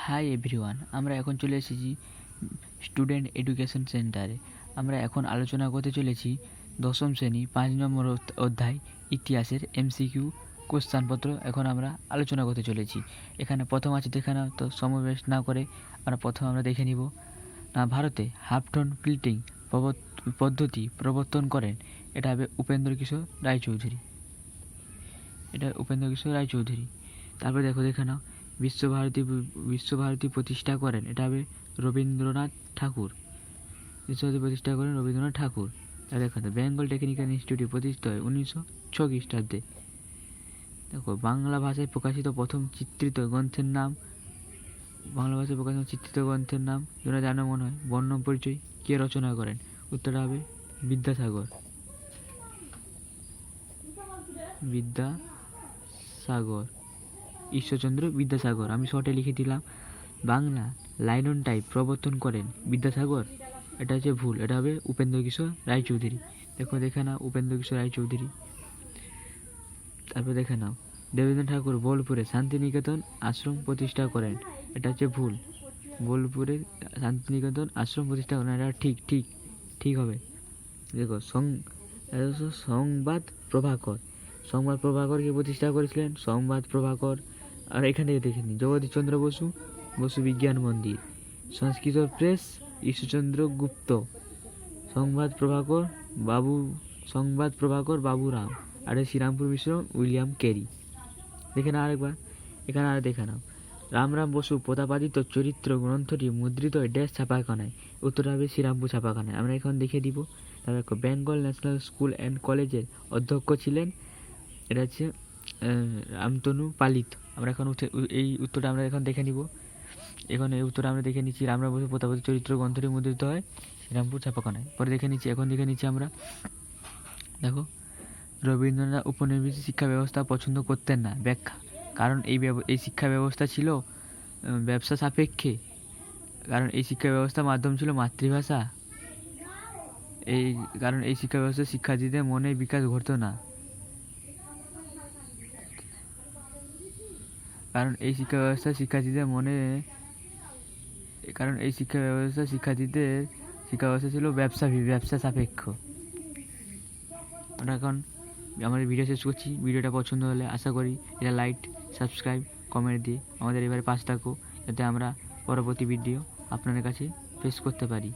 Hi everyone, আমরা এখন চলে এসেছি স্টুডেন্ট এডুকেশন সেন্টারে। আমরা এখন আলোচনা করতে চলেছি দশম শ্রেণী 5 নম্বর অধ্যায় ইতিহাসের এমসিকিউ কোশ্চানপত্র। এখন আমরা আলোচনা করতে চলেছি। এখানে প্রথম আছে দেখে নাও, তো সমাবেশ না করে আমরা দেখে নিব। ভারতে হাফ টোন প্রিন্টিং পদ্ধতি প্রবর্তন করেন, এটা হবে উপেন্দ্র কিশোর রায়চৌধুরী। তারপরে দেখে নাও, বিশ্বভারতী প্রতিষ্ঠা করেন, এটা হবে রবীন্দ্রনাথ ঠাকুর। তাহলে দেখো, বেঙ্গল টেকনিক্যাল ইনস্টিটিউট প্রতিষ্ঠা হয় 1906 খ্রিস্টাব্দে। দেখো, বাংলা ভাষায় প্রকাশিত প্রথম চিত্রিত গ্রন্থের নাম যেটা জানা মনে হয় বর্ণ পরিচয় কে রচনা করেন? উত্তরটা হবে বিদ্যাসাগর। ঈশ্বরচন্দ্র বিদ্যাসাগর। আমি শর্টে লিখে দিলাম। বাংলা লাইনন টাইপ প্রবর্তন করেন বিদ্যাসাগর, এটা হচ্ছে ভুল, এটা হবে উপেন্দ্র কিশোর রায়চৌধুরী। দেখে নাও, উপেন্দ্র কিশোর রায়চৌধুরী। তারপর দেখে নাও, দেবেন্দ্রনাথ ঠাকুর বোলপুরে শান্তিনিকেতন আশ্রম প্রতিষ্ঠা করেন, এটা হচ্ছে ভুল। বোলপুরে শান্তিনিকেতন আশ্রম প্রতিষ্ঠা করেন, এটা ঠিক হবে। দেখো, সংবাদ প্রভাকর কে প্রতিষ্ঠা করেছিলেন? সংবাদ প্রভাকর। আর এখানে দেখে নিন, জগদীশচন্দ্র বসু বিজ্ঞান মন্দির। সংস্কৃত প্রেস ঈশ্বরচন্দ্র গুপ্ত। সংবাদ প্রভাকর বাবুরাম। আর শ্রীরামপুর মিশ্র উইলিয়াম ক্যারি। দেখে নাও আরেকবার, এখানে আর দেখে নাও, রামরাম বসু প্রতাপাদিত্য চরিত্র গ্রন্থটি মুদ্রিত ড্যাশ ছাপাখানায়, উত্তরটা হবে শ্রীরামপুর ছাপাখানায়। আমরা এখন দেখে দিব। তারপর বেঙ্গল ন্যাশনাল স্কুল অ্যান্ড কলেজের অধ্যক্ষ ছিলেন, এটা হচ্ছে রামতনু পালিত। আমরা এখন এই উত্তরটা আমরা এখন দেখে নিব। এখন এই উত্তরটা আমরা দেখে নিচ্ছি, রামরাম বসু প্রতাপাদিত্য চরিত্র গ্রন্থটি মুদ্রিত হয় শ্রীরামপুর ছাপাখানায়। পরে দেখে নিচ্ছি আমরা। দেখো, রবীন্দ্রনাথ উপনিবেশিক শিক্ষা ব্যবস্থা পছন্দ করতেন না, ব্যাখ্যা। কারণ এই শিক্ষা ব্যবস্থা ছিল ব্যবসা সাপেক্ষে। কারণ এই শিক্ষা ব্যবস্থার মাধ্যম ছিল মাতৃভাষা। কারণ এই শিক্ষা ব্যবস্থা শিক্ষার্থীদের মনে বিকাশ ঘটতো না। কারণ এই শিক্ষা ব্যবস্থা ছিল ব্যবসা সাপেক্ষ। আমরা এখন আমাদের ভিডিও শেষ করছি। ভিডিওটা পছন্দ হলে আশা করি এটা লাইক, সাবস্ক্রাইব, কমেন্ট দিয়ে আমাদের এবারে পাশে থাকো, যাতে আমরা পরবর্তী ভিডিও আপনাদের কাছে পেশ করতে পারি।